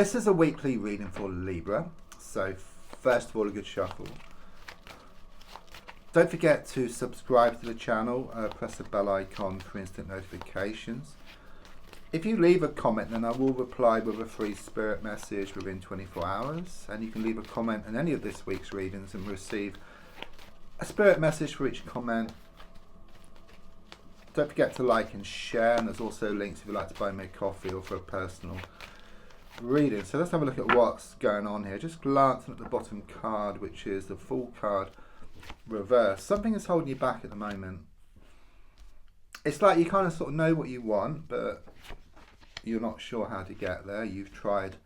This is a weekly reading for Libra, so first of all a good shuffle. Don't forget to subscribe to the channel, press the bell icon for instant notifications. If you leave a comment, then I will reply with a free spirit message within 24 hours, and you can leave a comment in any of this week's readings and receive a spirit message for each comment. Don't forget to like and share, and there's also links if you'd like to buy me a coffee or for a personal reading. So let's have a look at what's going on here. Just glancing at the bottom card, which is the Fool card reverse. Something is holding you back at the moment. It's like you kind of sort of know what you want, but you're not sure how to get there. You've tried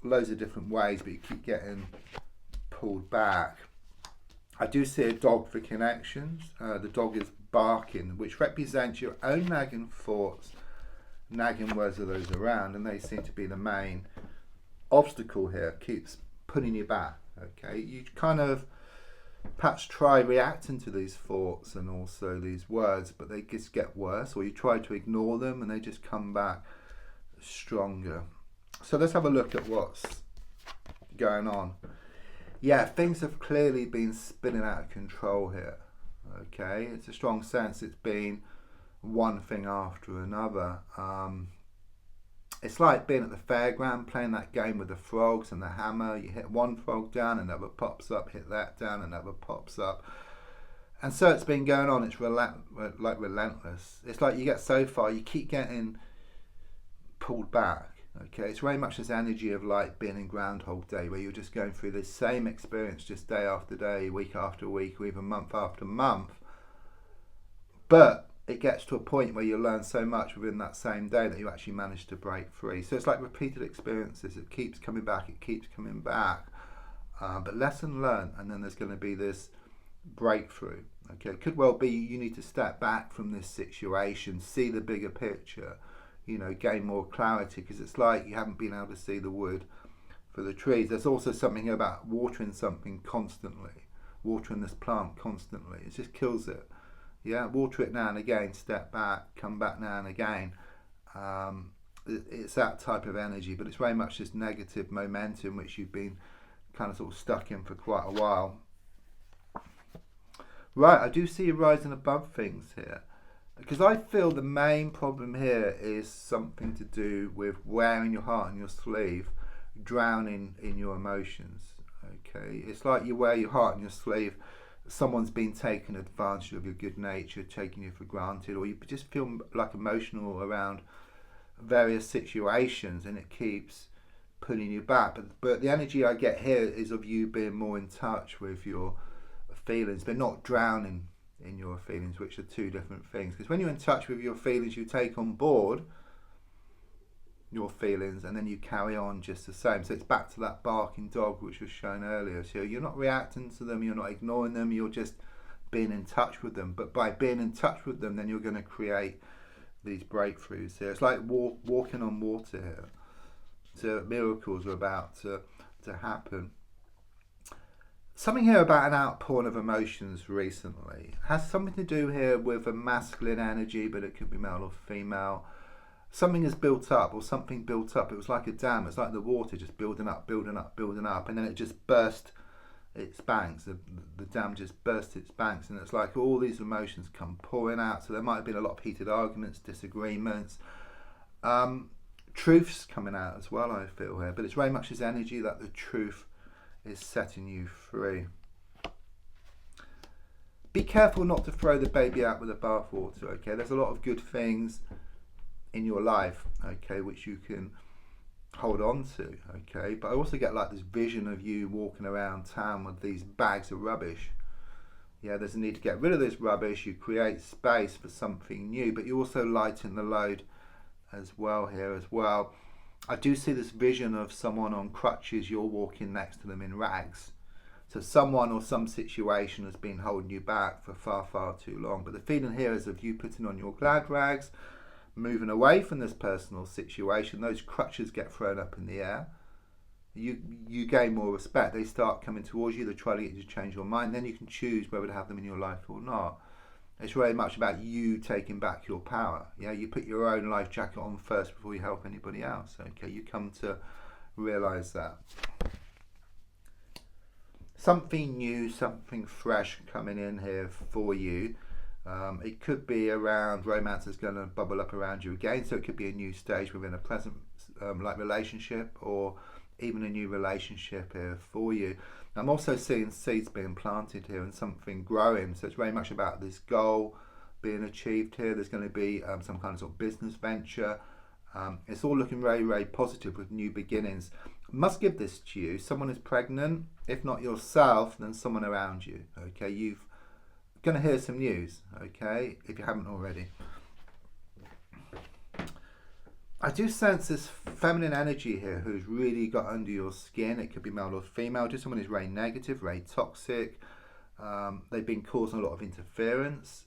loads of different ways, but you keep getting pulled back. I do see a dog for connections. The dog is barking, which represents your own nagging thoughts, nagging words of those around, and they seem to be the main obstacle here. Keeps putting you back. Okay, you kind of perhaps try reacting to these thoughts and also these words, but they just get worse, or you try to ignore them and they just come back stronger. So let's have a look at what's going on. Yeah, things have clearly been spinning out of control here. Okay, it's a strong sense it's been one thing after another. It's like being at the fairground playing that game with the frogs and the hammer. You hit one frog down, another pops up, hit that down, another pops up. And so it's been going on. It's like relentless. It's like you get so far, you keep getting pulled back. Okay, it's very much this energy of like being in Groundhog Day, where you're just going through the same experience just day after day, week after week, or even month after month. But it gets to a point where you learn so much within that same day that you actually manage to break free. So it's like repeated experiences. It keeps coming back. It keeps coming back. But lesson learned, and then there's going to be this breakthrough. Okay, it could well be you need to step back from this situation, see the bigger picture, you know, gain more clarity, because it's like you haven't been able to see the wood for the trees. There's also something here about watering something constantly, watering this plant constantly. It just kills it. Yeah, water it now and again, step back, come back now and again. It's that type of energy, but it's very much this negative momentum which you've been kind of sort of stuck in for quite a while. Right, I do see you rising above things here, because I feel the main problem here is something to do with wearing your heart on your sleeve, drowning in your emotions. Okay, it's like you wear your heart on your sleeve. Someone's been taking advantage of your good nature, taking you for granted, or you just feel like emotional around various situations, and it keeps pulling you back. But the energy I get here is of you being more in touch with your feelings, but not drowning in your feelings, which are two different things. Because when you're in touch with your feelings, you take on board your feelings and then you carry on just the same. So it's back to that barking dog which was shown earlier. So you're not reacting to them, you're not ignoring them, you're just being in touch with them. But by being in touch with them, then you're going to create these breakthroughs here. It's like walking on water here. So miracles are about to happen. Something here about an outpouring of emotions recently. It has something to do here with a masculine energy, but it could be male or female. Something is built up, or something built up. It was like a dam. It's like the water just building up, building up, building up, and then it just burst its banks. The dam just burst its banks, and it's like all these emotions come pouring out. So there might have been a lot of heated arguments, disagreements, truths coming out as well, I feel here. But it's very much this energy that the truth is setting you free. Be careful not to throw the baby out with the bathwater. Okay, there's a lot of good things in your life, okay, which you can hold on to, okay, but I also get like this vision of you walking around town with these bags of rubbish. Yeah, there's a need to get rid of this rubbish. You create space for something new, but you also lighten the load as well here as well. I do see this vision of someone on crutches. You're walking next to them in rags. So someone or some situation has been holding you back for far, far too long. But the feeling here is of you putting on your glad rags, moving away from this personal situation. Those crutches get thrown up in the air. You gain more respect. They start coming towards you. They try to get you to change your mind. Then you can choose whether to have them in your life or not. It's very much about you taking back your power. Yeah, you put your own life jacket on first before you help anybody else. Okay, you come to Realise that. Something new, something fresh coming in here for you. It could be around romance is going to bubble up around you again, so it could be a new stage within a present like relationship, or even a new relationship here for you. I'm also seeing seeds being planted here and something growing, so it's very much about this goal being achieved here. There's going to be some kind of sort of business venture. It's all looking very, very positive with new beginnings. Must give this to you. Someone is pregnant. If not yourself, then someone around you. Okay, you've going to hear some news. Okay, if you haven't already. I do sense this feminine energy here who's really got under your skin. It could be male or female. Just someone who's very negative, very toxic. They've been causing a lot of interference.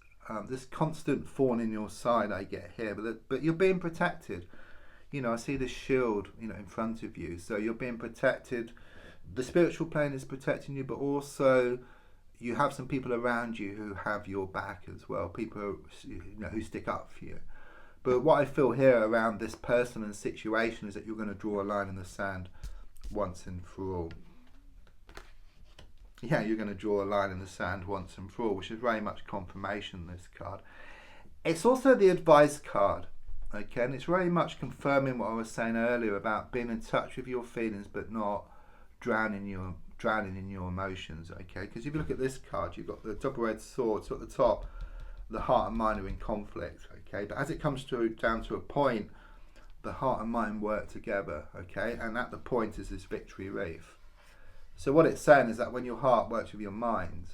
This constant thorn in your side I get here, but you're being protected. You know, I see this shield, you know, in front of you. So you're being protected. The spiritual plane is protecting you, but also you have some people around you who have your back as well. People who, you know, who stick up for you. But what I feel here around this person and situation is that you're going to draw a line in the sand once and for all. Yeah, you're going to draw a line in the sand once and for all, which is very much confirmation, this card. It's also the advice card, okay? And it's very much confirming what I was saying earlier about being in touch with your feelings but not drowning in your emotions, okay? Because if you look at this card, you've got the double-edged sword, so at the top, the heart and mind are in conflict, okay? But as it comes down to a point, the heart and mind work together, okay? And at the point is this victory reef. So what it's saying is that when your heart works with your mind,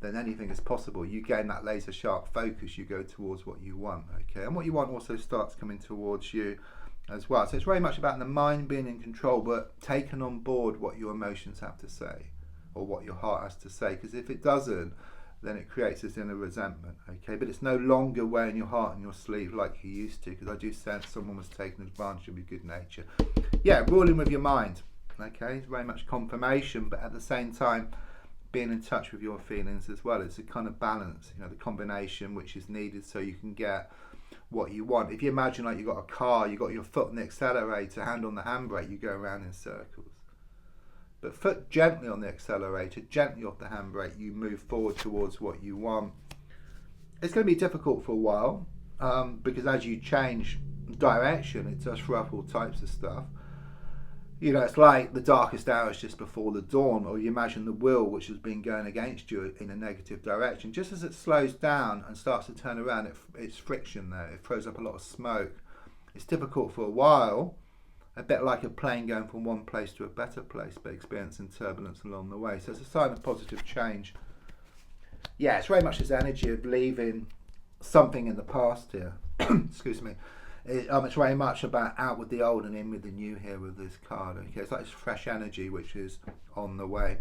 then anything is possible. You gain that laser sharp focus, you go towards what you want, okay? And what you want also starts coming towards you as well. So it's very much about the mind being in control, but taking on board what your emotions have to say, or what your heart has to say. Because if it doesn't, then it creates this inner resentment, okay? But it's no longer wearing your heart on your sleeve like you used to, because I do sense someone was taking advantage of your good nature. Yeah, ruling with your mind, okay? It's very much confirmation, but at the same time, being in touch with your feelings as well. It's a kind of balance, you know, the combination which is needed so you can get what you want. If you imagine like you've got a car, you've got your foot on the accelerator, hand on the handbrake, you go around in circles. But foot gently on the accelerator, gently off the handbrake, you move forward towards what you want. It's going to be difficult for a while because as you change direction, it does throw up all types of stuff. You know, it's like the darkest hours just before the dawn, or you imagine the wheel which has been going against you in a negative direction. Just as it slows down and starts to turn around, it's friction there. It throws up a lot of smoke. It's difficult for a while, a bit like a plane going from one place to a better place, but experiencing turbulence along the way. So it's a sign of positive change. Yeah, it's very much this energy of leaving something in the past here. Excuse me. It's very much about out with the old and in with the new here with this card. Okay, it's like this fresh energy which is on the way.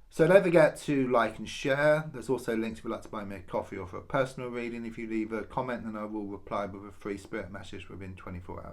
So don't forget to like and share. There's also links if you'd like to buy me a coffee or for a personal reading. If you leave a comment, then I will reply with a free spirit message within 24 hours.